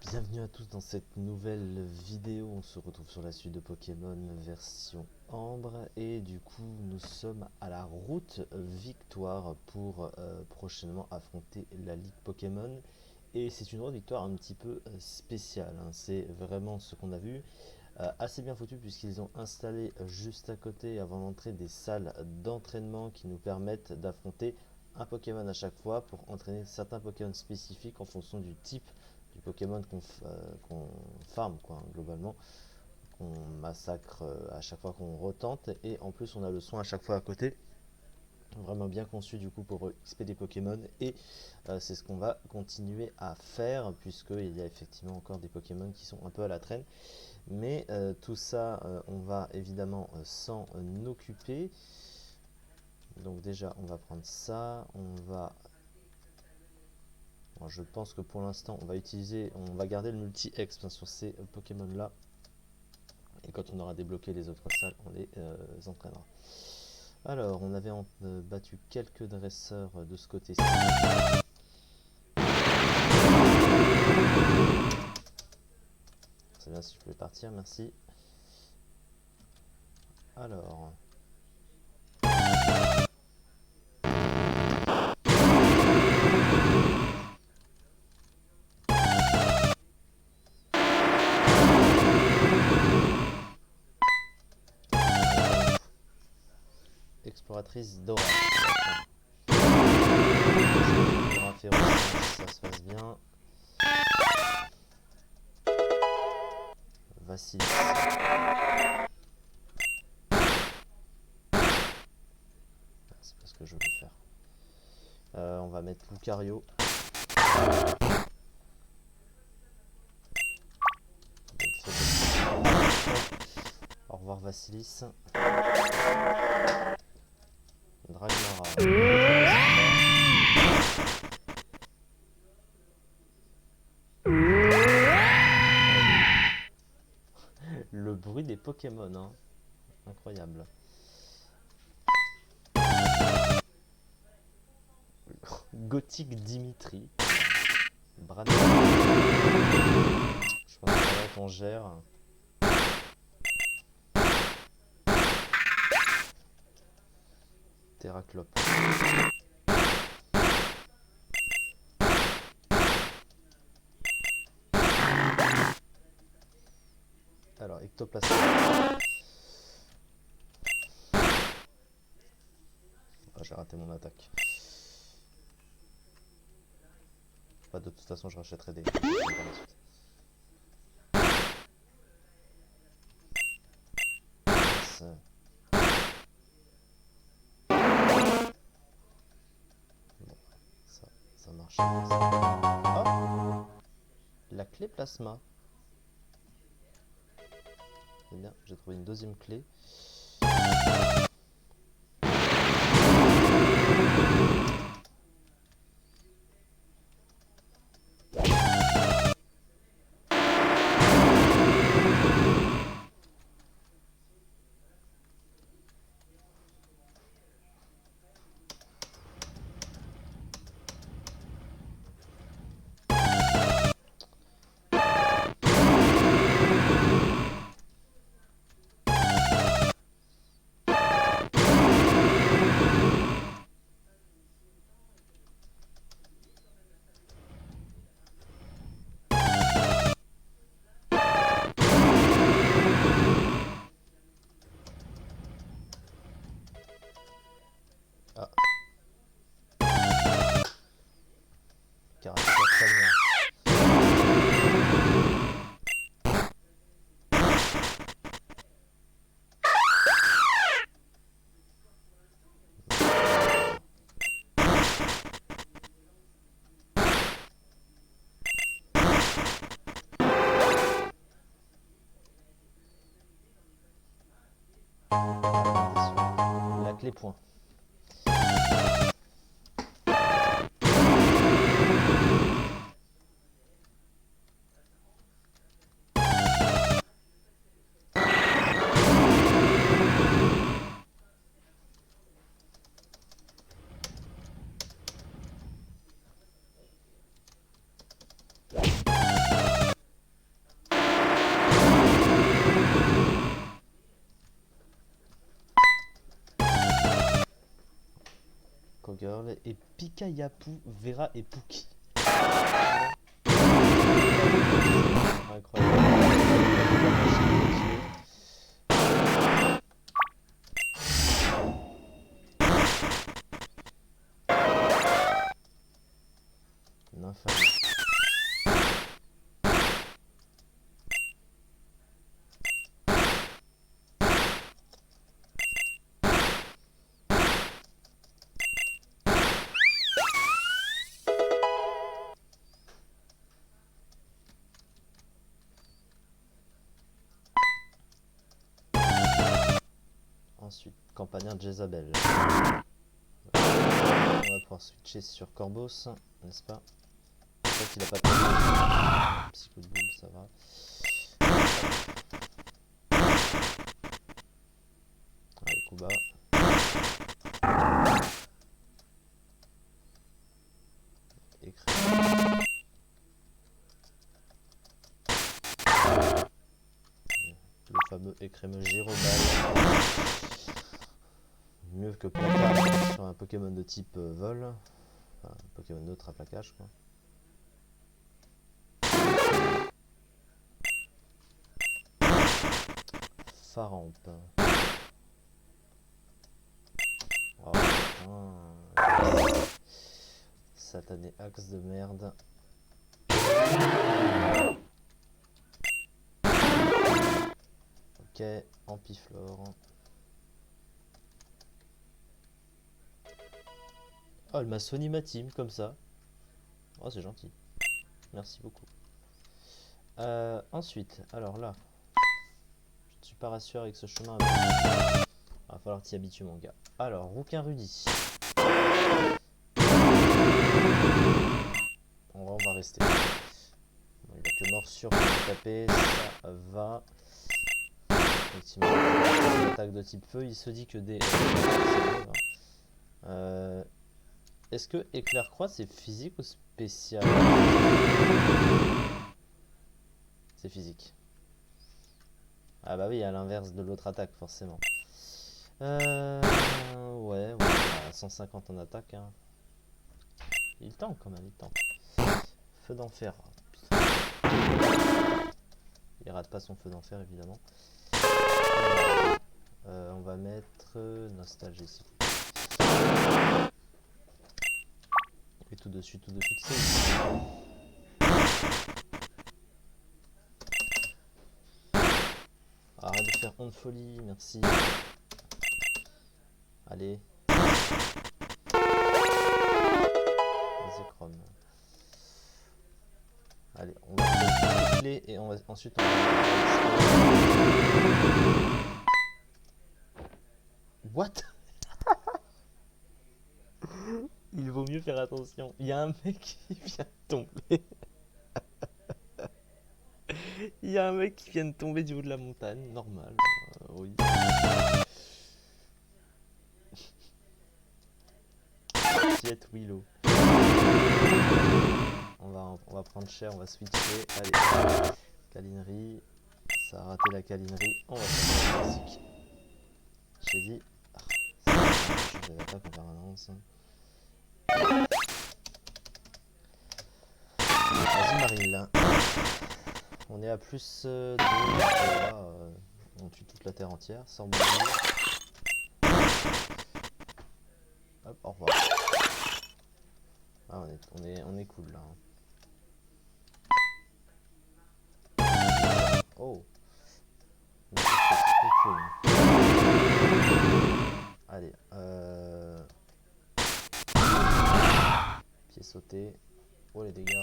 Bienvenue à tous dans cette nouvelle vidéo. On se retrouve sur la suite de Pokémon version Ambre et du coup nous sommes à la route victoire pour prochainement affronter la Ligue Pokémon. Et c'est une route victoire un petit peu spéciale, hein. C'est vraiment ce qu'on a vu, assez bien foutu puisqu'ils ont installé juste à côté avant l'entrée des salles d'entraînement qui nous permettent d'affronter un Pokémon à chaque fois pour entraîner certains Pokémon spécifiques en fonction du type du Pokémon qu'on farm, quoi, globalement, qu'on massacre à chaque fois qu'on retente. Et en plus on a le soin à chaque fois à côté, vraiment bien conçu du coup pour XP des Pokémon. Et c'est ce qu'on va continuer à faire puisqu'il y a effectivement encore des Pokémon qui sont un peu à la traîne. Mais tout ça, on va évidemment s'en occuper. Donc déjà, on va prendre ça. Je pense que pour l'instant, on va garder le multi-exp sur ces Pokémon-là. Et quand on aura débloqué les autres salles, on les entraînera. Alors, on avait battu quelques dresseurs de ce côté-ci. C'est bien si je pouvais partir, merci. Alors... Exploratrice Dora. Dora féroce, ça se passe bien. Vassilis. C'est pas ce que je voulais faire. On va mettre Lucario. Au revoir Vassilis. Dragnara. Le bruit des Pokémon, hein. Incroyable. Gothique Dimitri. Brad. Je pense que on gère. Terraclope. Alors, Ectoplasma. Ah, j'ai raté mon attaque. Bah, de toute façon, je rachèterai des... Ça marche. Oh, la clé plasma. C'est bien, j'ai trouvé une deuxième clé. Ah. Caractère très bien. La clé point. Girl et Pikayapu, Vera et Pookie. Incroyable. Nymphalie. Ensuite, Campagnard Jezabel. On va pouvoir switcher sur Corvos, n'est-ce pas? Je crois qu'il a pas de petit coup de boule, ça va. Allez, coup bas. Écrit. Le fameux écrémeux Gyrobal. Mieux que placage sur un Pokémon de type vol. Enfin, un Pokémon neutre à plaquage, quoi. Farampe. Oh putain. Satané axe de merde. Ok, Ampiflore. Oh, elle m'a soigné ma team comme ça. Oh, c'est gentil. Merci beaucoup. Ensuite, alors là, je ne suis pas rassuré avec ce chemin. Il va falloir t'y habituer, mon gars. Alors, Rouquin Rudy. On va rester. Bon, il a que morsure pour me taper, ça va. Effectivement, une attaque de type feu, il se dit que des... Est-ce que éclair croix c'est physique ou spécial? C'est physique. Ah bah oui, à l'inverse de l'autre attaque, forcément. Ouais, à 150 en attaque. Hein. Il tank quand même, il tank. Feu d'enfer. Il rate pas son feu d'enfer, évidemment. On va mettre nostalgie ici. Et tout de suite, c'est... Arrête de faire honte folie, merci. Allez. Zéchrome. Allez, on va faire les clés et on va ensuite on va... What? Il vaut mieux faire attention. Il y a un mec qui vient de tomber. Il y a un mec qui vient de tomber du haut de la montagne, normal. Oui. Jet Willow. On va prendre cher, on va switcher. Allez, câlinerie. Ça a raté la câlinerie. On va faire la classique. J'ai dit. Je vais pas en permanence. Vas-y Maril. On est à plus de... on tue toute la terre entière, sans bouger. Hop, au revoir. Ah, on est cool là. Oh. Allez, pied sauté. Oh les dégâts.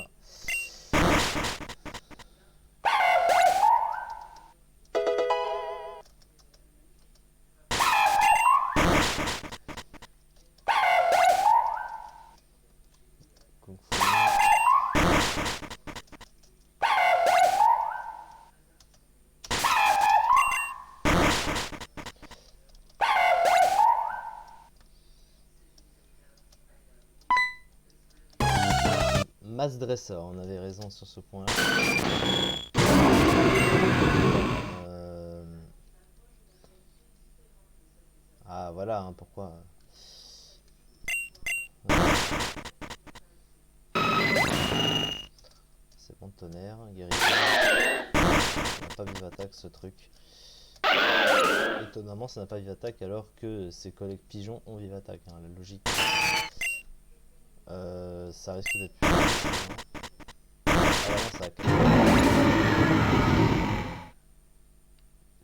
Kung Fu. Mass Dresseur, on avait raison sur ce point-là. Ah voilà, hein, pourquoi. C'est bon, tonnerre, guérison. Ça n'a pas vive attaque ce truc. Étonnamment, ça n'a pas vive attaque alors que ses collègues pigeons ont vive attaque. Hein, la logique. Ça risque d'être plus difficile. Alors ça a 4.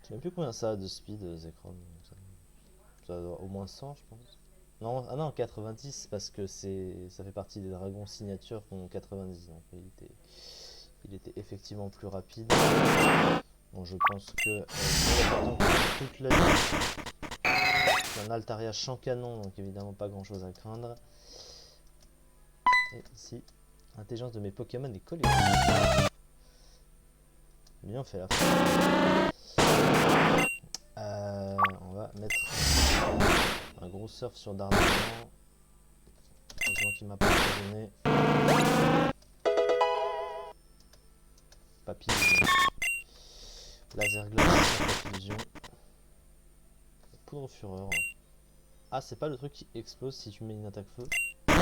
Je sais même plus combien ça a de speed, Zekrom. Ça doit au moins 100, je pense. Non, ah non, 90 parce que ça fait partie des dragons signature qui ont 90. Donc il était effectivement plus rapide. Bon, je pense que toute la vie. C'est un Altaria champ canon, donc évidemment pas grand chose à craindre. Et ici, l'intelligence de mes Pokémon est collée. Bien fait la fin. On va mettre un gros surf sur Darnalian. Heureusement qu'il m'a pas donné. Papillusion. Laser glace sur Papillusion. Poudre fureur. Ah, c'est pas le truc qui explose si tu mets une attaque feu. Je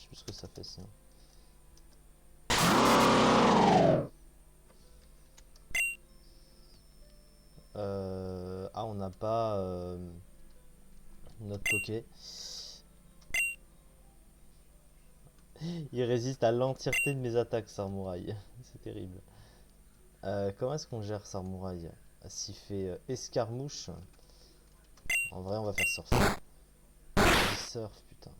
sais plus ce que ça fait ça. Ah, on n'a pas notre Poké. Il résiste à l'entièreté de mes attaques, Sarmouraï. C'est terrible. Comment est-ce qu'on gère Sarmouraï? S'il fait escarmouche, en vrai, on va faire surf. Surf, putain.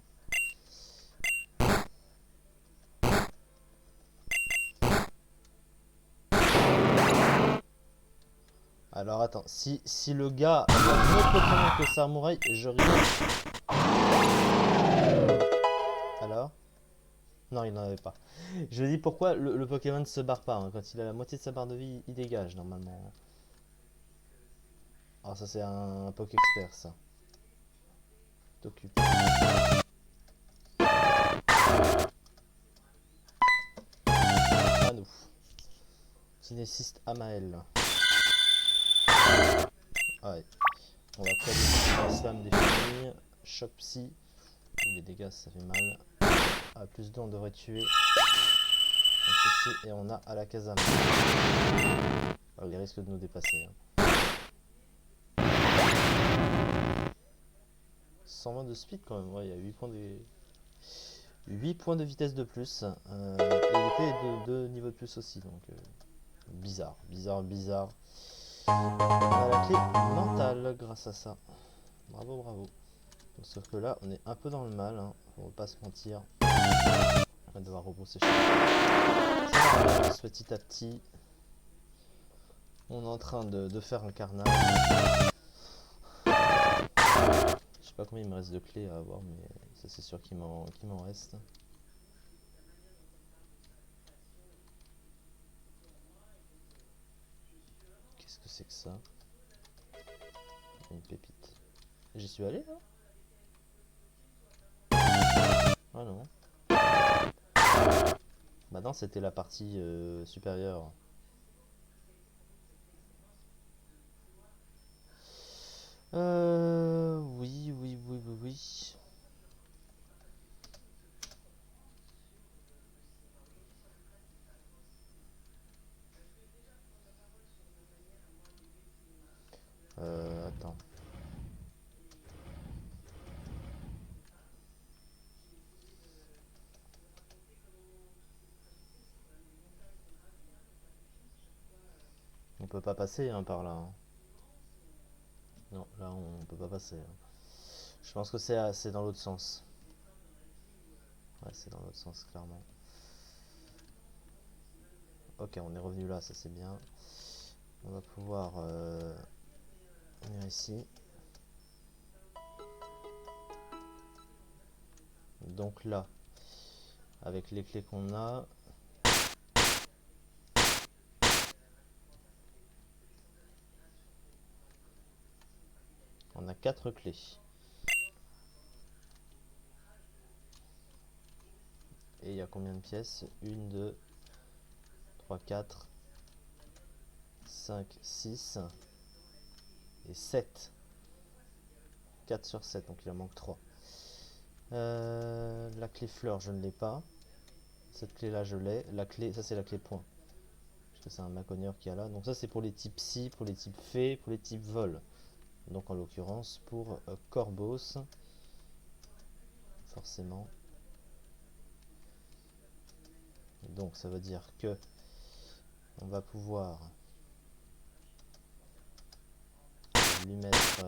Alors attends, si le gars a un autre Pokémon que Sarmouraï, je rigole. Alors? Non, il n'en avait pas. Je dis pourquoi le Pokémon ne se barre pas. Hein. Quand il a la moitié de sa barre de vie, il dégage normalement. Ah, ça c'est un Poké-expert ça. T'occupes. À nous. Kinéciste Amael. Ouais. On va coller la slam des familles. Choc psy. Les dégâts ça fait mal. Ah, plus 2 on devrait tuer. Donc ici, et on a Alakazam. Alors, il risque de nous dépasser. Hein. 120 de speed quand même. Ouais, il y a 8 points de vitesse de plus. Et il était de 2 niveaux de plus aussi. Donc bizarre. On a la clé mentale grâce à ça. Bravo, bravo. Sauf que là, on est un peu dans le mal. Hein. On va pas se mentir. On va devoir rebrousser chemin. Ça avance petit à petit. On est en train de faire un carnage. Je sais pas combien il me reste de clés à avoir, mais ça c'est sûr qu'il m'en reste. Qu'est-ce que c'est que ça? Une pépite. J'y suis allé là? Ah non. Bah non, c'était la partie supérieure. Oui. Attends. On peut pas passer hein, par là. Hein. Non, là on peut pas passer. Hein. Je pense que c'est dans l'autre sens. Ouais, c'est dans l'autre sens, clairement. Ok, on est revenu là, ça c'est bien. On va pouvoir venir ici. Donc là, avec les clés qu'on a, on a 4 clés. Et il y a combien de pièces? 1, 2, 3, 4, 5, 6 et 7. 4 sur 7, donc il en manque 3. La clé fleur, je ne l'ai pas. Cette clé là, je l'ai. La clé, ça c'est la clé point. Parce que c'est un maconieur qui a là. Donc ça c'est pour les types psy, pour les types fées, pour les types vol. Donc en l'occurrence pour Corvos. Forcément. Donc ça veut dire que on va pouvoir lui mettre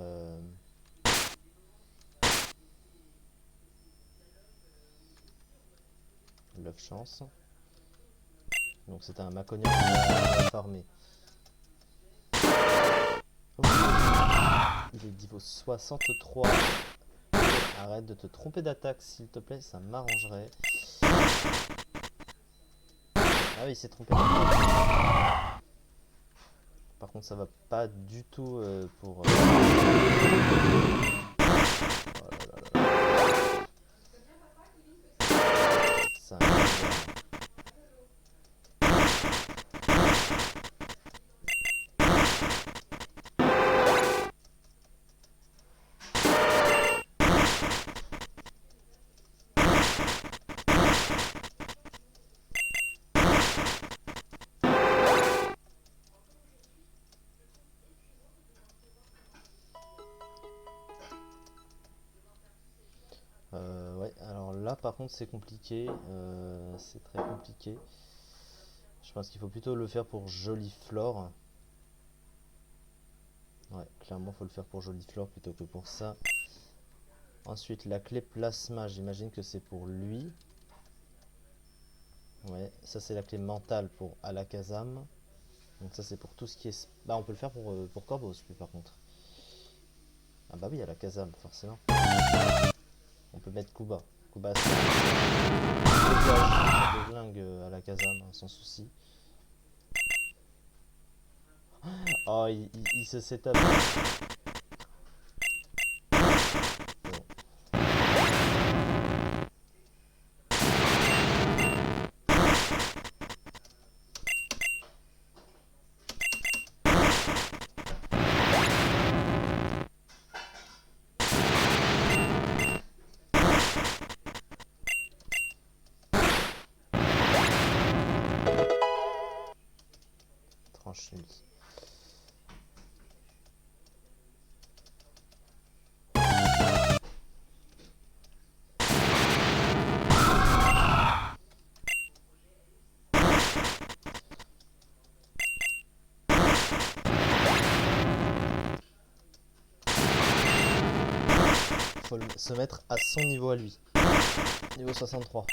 l'œuf chance. Donc c'est un maconieur qui va farmer. Il est niveau 63. Arrête de te tromper d'attaque s'il te plaît, ça m'arrangerait. Ah oui, il s'est trompé d'attaque. Par contre ça va pas du tout pour... Oh là là là. Ça... Ouais, alors là par contre c'est compliqué, c'est très compliqué. Je pense qu'il faut plutôt le faire pour Joliflore. Ouais, clairement faut le faire pour Joliflore plutôt que pour ça. Ensuite la clé plasma, j'imagine que c'est pour lui. Ouais, ça c'est la clé mentale pour Alakazam. Donc ça c'est pour tout ce qui est... Bah on peut le faire pour Corvos lui par contre. Ah bah oui, Alakazam forcément. On peut mettre Kuba. Kuba c'est de glingue Alakazam hein, sans souci. Oh il se setup. Tranche nulle. Faut se mettre à son niveau à lui. Niveau 63.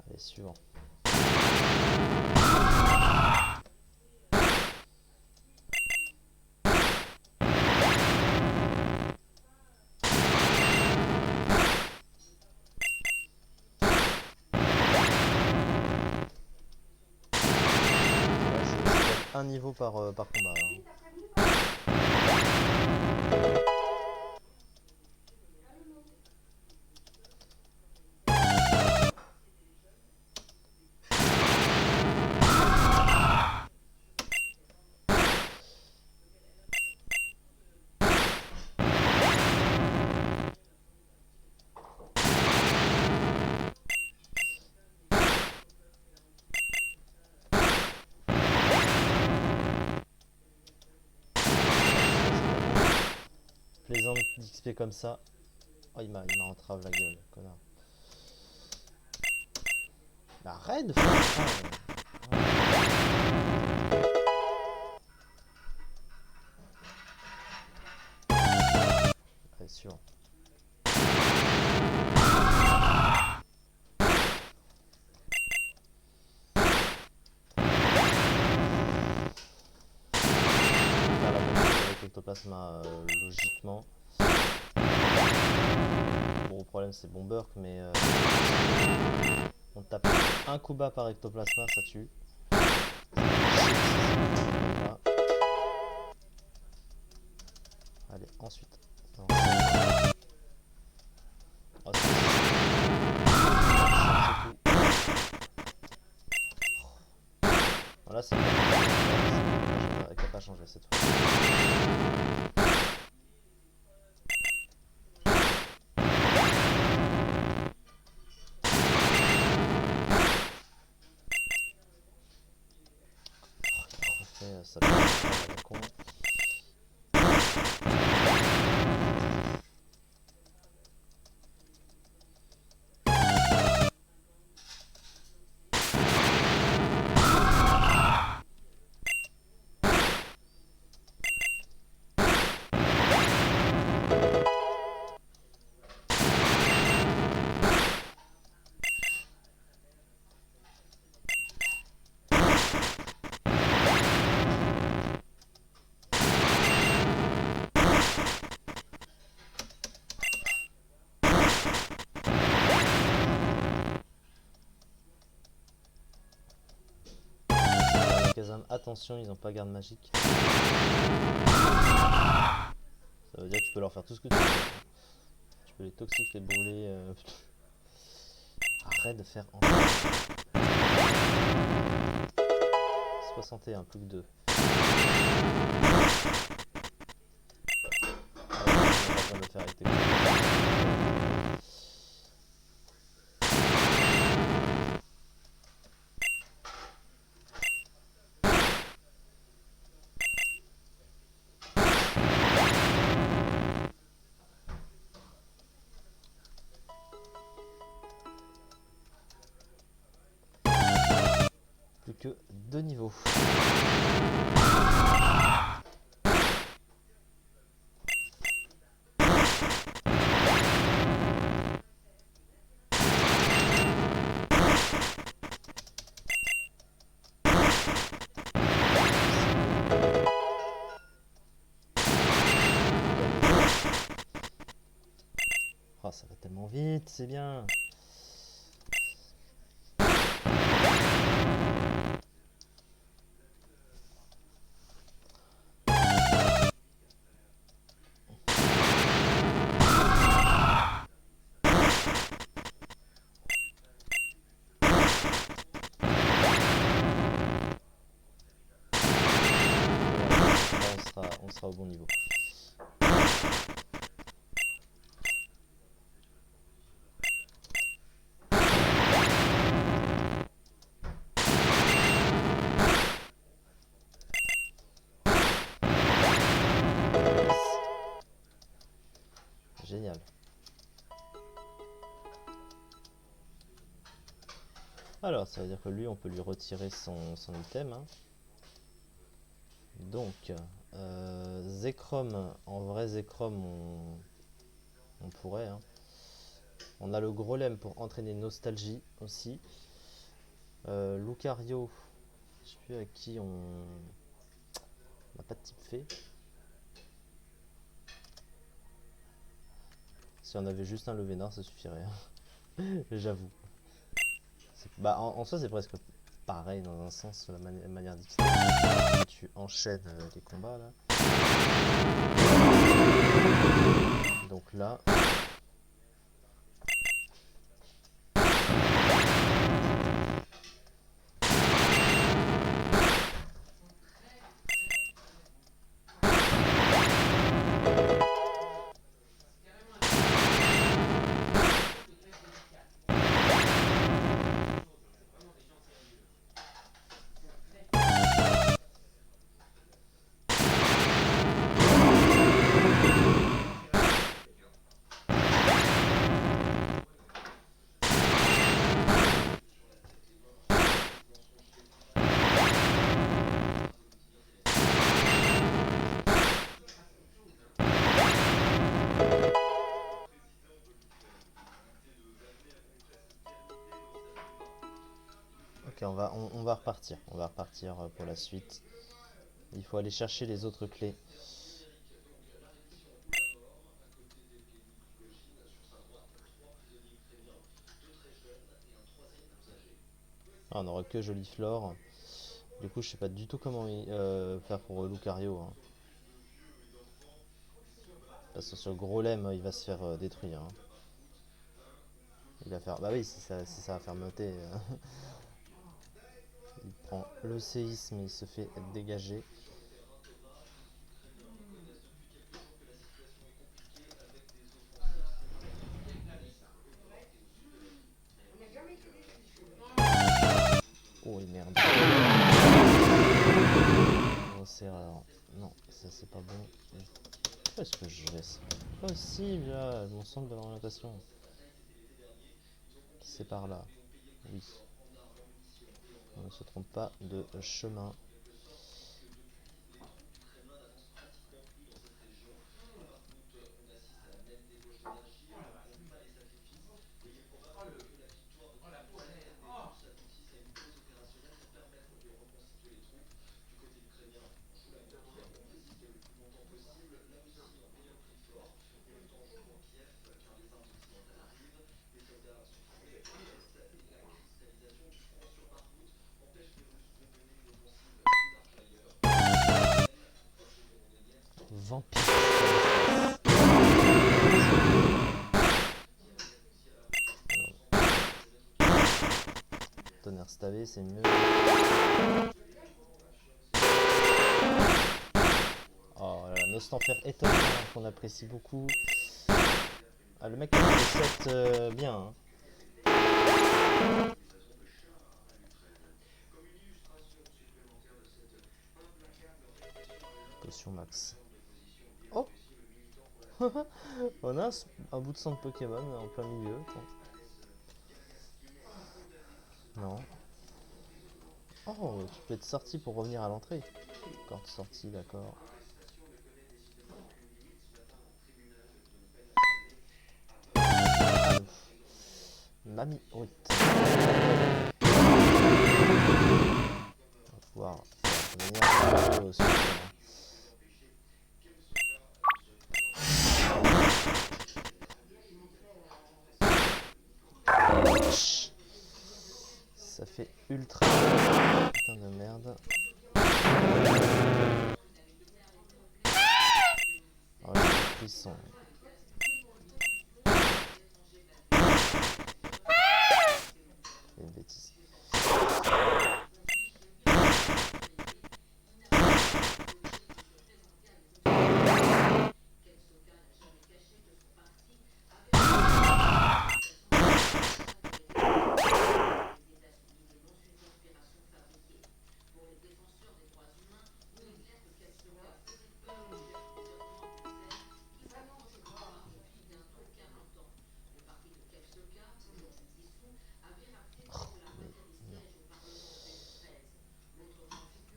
Allez, suivant. Un niveau par combat. Alors. Plaisant d'XP comme ça. Oh, il m'a entrave la gueule, connard. Bah, arrête de faire ça. Allez, suivant. Avec Ectoplasma, logiquement. Bon, le problème c'est Bomberk, mais on tape un coup bas par Ectoplasma, ça tue. Ah, c'est bon. Qui a pas changé cette fois. Ça peut être la con. Kazam, attention, ils ont pas garde magique. Ça veut dire que tu peux leur faire tout ce que tu veux. Tu peux les toxiques, les brûler. Arrête de faire en 61, plus que 2. On va le faire avec tes plus que 2 niveaux. Oh, ça va tellement vite, c'est bien. On sera au bon niveau. Génial. Alors, ça veut dire que lui, on peut lui retirer son item. Hein. Donc, Zekrom, en vrai Zekrom, on pourrait. Hein. On a le Grolem pour entraîner Nostalgie aussi. Lucario, je sais plus à qui on n'a pas de type fée. Si on avait juste un Levénard, ça suffirait. J'avoue. Bah, en soi, c'est presque pareil dans un sens, la manière d'XP. Tu enchaînes les combats là. Donc là. Ok, on va repartir. On va repartir pour la suite. Il faut aller chercher les autres clés. Ah, on n'aura que Joliflore. Du coup, je sais pas du tout comment faire pour Lucario. Hein. Parce que sur Grolem, il va se faire détruire. Hein. Il va faire. Bah oui, si ça va faire monter. Il prend le séisme et il se fait dégager. Oh merde. Oh, c'est rare. Non, ça c'est pas bon. Où est-ce que je laisse? Oh si, là, mon centre de l'orientation. C'est par là. Oui. On ne se trompe pas de chemin. Vampire. Tonnerre stavé, c'est mieux. Oh là là, Nostanfer étonnant qu'on apprécie beaucoup. Ah, le mec a fait le 7 bien. Hein. Potion max. Oh on a un bout de sang de Pokémon en plein milieu. Non. Oh, tu peux être sorti pour revenir à l'entrée. Corde sortie, d'accord. Mamie haute. On va pouvoir venir au centre. Ça fait ultra putain de merde. Oh, les frissons. C'est une bêtise.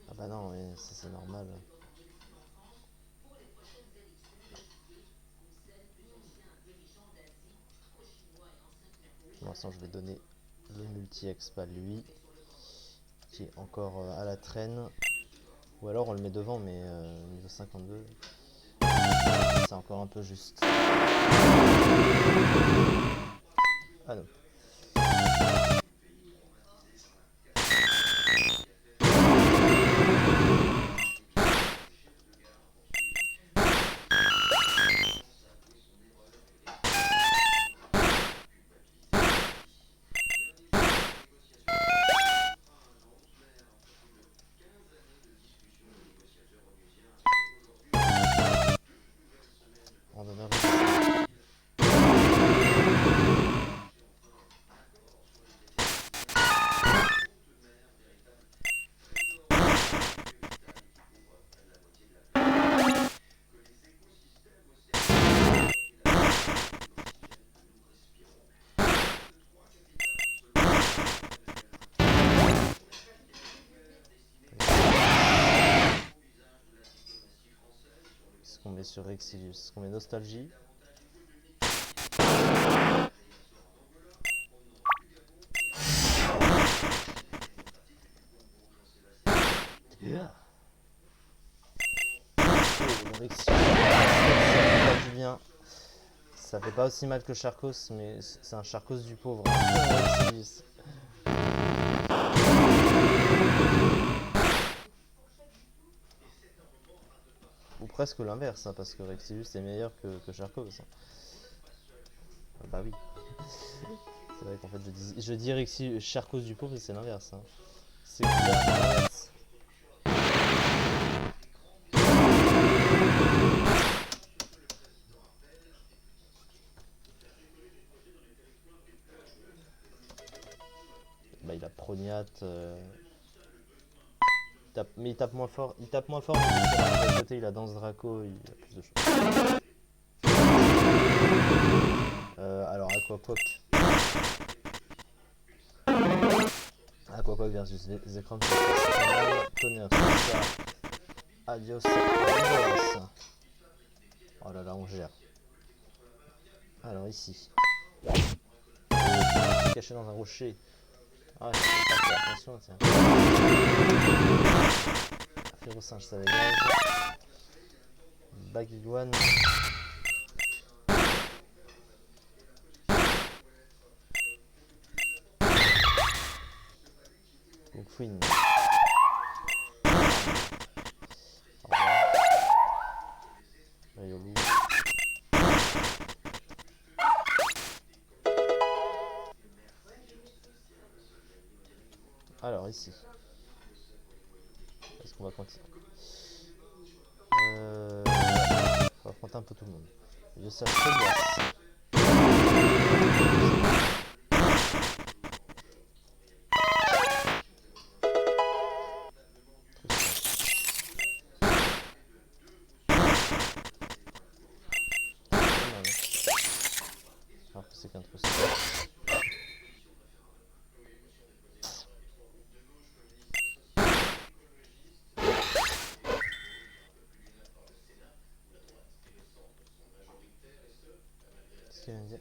Ah bah non, mais ça c'est normal. Pour l'instant, je vais donner le multi-exp à lui, qui est encore à la traîne. Ou alors on le met devant, mais niveau 52, c'est encore un peu juste. Ah non. On en a. Ce qu'on met sur Exilius, ce qu'on met Nostalgie. Yeah. Oh, Exilius, ça fait du bien. Ça fait pas aussi mal que Charcos, mais c'est un Charcos du pauvre. Exilius. Ou presque l'inverse, hein, parce que Rexilius est meilleur que Charcos. Hein. Ah bah oui. C'est vrai qu'en fait je dis Charcos du pauvre et c'est l'inverse. Hein. C'est clair. Bah, il a Prognat. Mais il tape moins fort. Il tape moins fort, mais de côté, il a Danse Draco. Il a plus de choses. Alors, Aquaquoc. Aquaquoc versus Zekrom. Tonnerre. Adios. Adios. Oh là là, on gère. Alors, ici. Caché dans un rocher. Ah, ouais, attention, tiens. Férocinge, ça dégage. Bagiguane. Queen. Riolu. Alors ici. Est-ce qu'on va continuer? On va affronter un peu tout le monde. Je sais pas. Alors que c'est qu'un truc. Qu'est-ce qu'il vient de dire?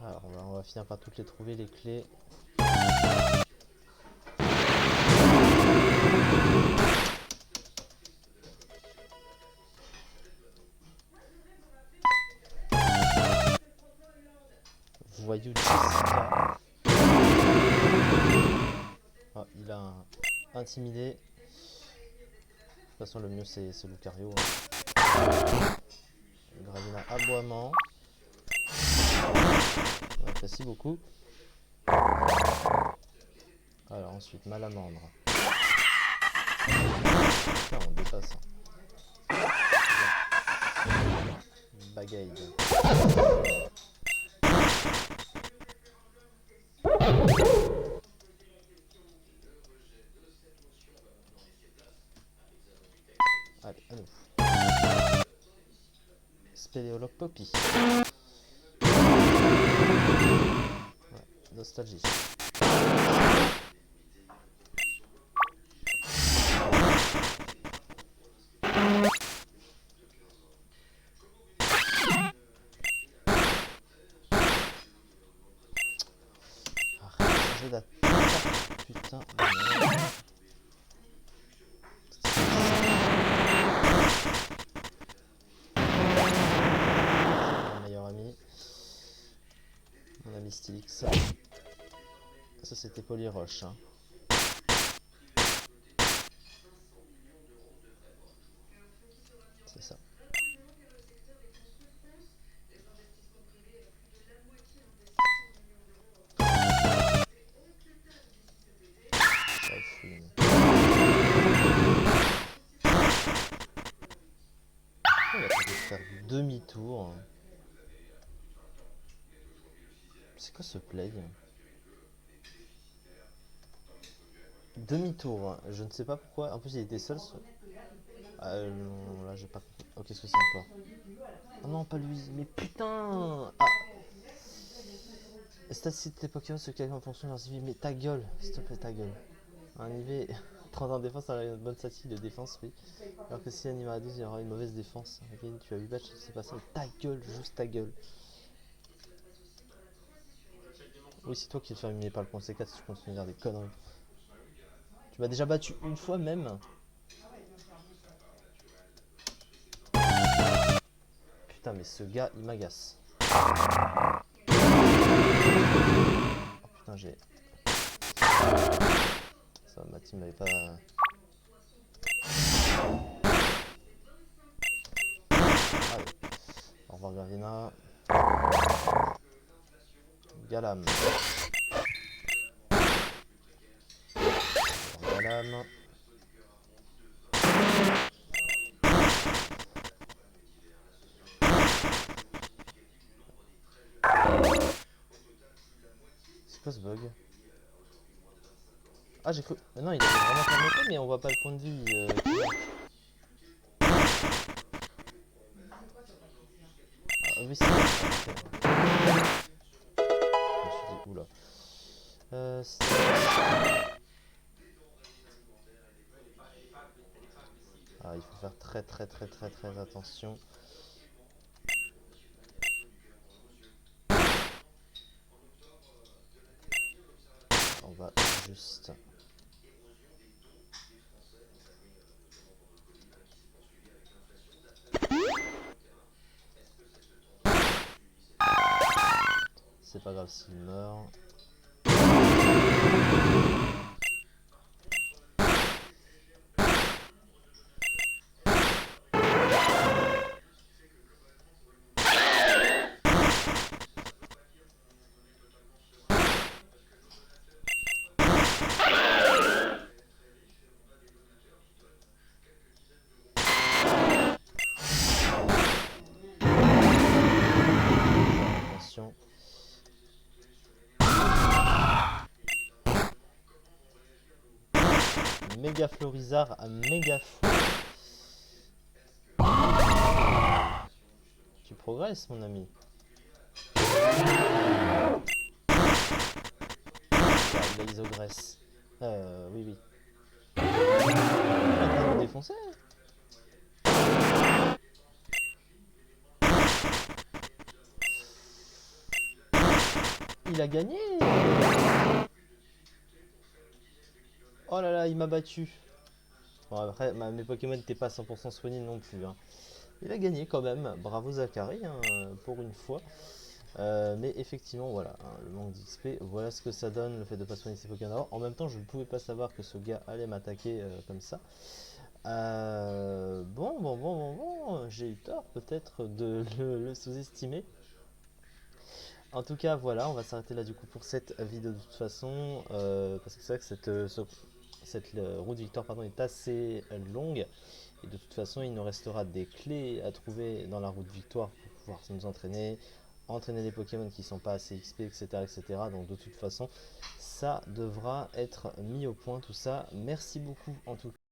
Alors on va finir par toutes les trouver, les clés. Voyou Jessica. Ah, il a intimidé. De toute façon, le mieux c'est Lucario. Hein. Gravina aboiement. On apprécie beaucoup. Alors ensuite, Malamandre. Là, on dépasse. Bagaille. Allez, à nous. Spéléologue Poppy. Ouais, nostalgie. Putain de merde. Mon meilleur ami. Mon ami Stylix. Ça c'était Polyroche. Hein. C'est ça. On va peut-être faire demi-tour. C'est quoi ce play? Demi-tour, je ne sais pas pourquoi. En plus, il était seul. Non, là, j'ai pas compris. Oh, qu'est-ce que c'est encore? Oh non, pas lui. Mais putain! Ah! Statistique des Pokémon se calculent en fonction de leur CV. Mais ta gueule, s'il te plaît, ta gueule. Un IV 30 en défense, a une bonne statistique de défense, oui. Alors que si l'animal à 12, il aura une mauvaise défense. Okay, tu as 8 batchs, c'est pas ça. Ta gueule, juste ta gueule. Oui, c'est toi qui te fais éliminer par le point C4 si tu continues à dire des conneries. Tu m'as déjà battu une fois même. Putain, mais ce gars, il m'agace. Oh putain, j'ai... Ça, ma team m'avait pas... Allez. Au revoir Gravina. Galam. Galam. C'est quoi ce bug? Ah j'ai cru... Non il avait vraiment fermé, mais on voit pas le point de vue. Ah, oui c'est vrai. Je me suis dit, oula. Ah, il faut faire très attention. On va juste... C'est pas grave s'il meurt. Attention. Méga Florizard à méga fou. Tu progresses mon ami. Il a isogresse. Oui oui. Il va me défoncer. Il a gagné. Oh là là, il m'a battu. Bon après, mes Pokémon n'étaient pas 100% soignés non plus. Hein. Il a gagné quand même. Bravo Zachary, hein, pour une fois. Mais effectivement, voilà, hein, le manque d'XP, voilà ce que ça donne, le fait de pas soigner ses Pokémon d'abord. En même temps, je ne pouvais pas savoir que ce gars allait m'attaquer comme ça. Bon, j'ai eu tort peut-être de le sous-estimer. En tout cas, voilà, on va s'arrêter là du coup pour cette vidéo de toute façon, parce que c'est vrai que cette route victoire pardon, est assez longue. Et de toute façon, il nous restera des clés à trouver dans la route victoire pour pouvoir nous entraîner, entraîner des Pokémon qui sont pas assez XP, etc., etc. Donc de toute façon, ça devra être mis au point tout ça. Merci beaucoup en tout cas.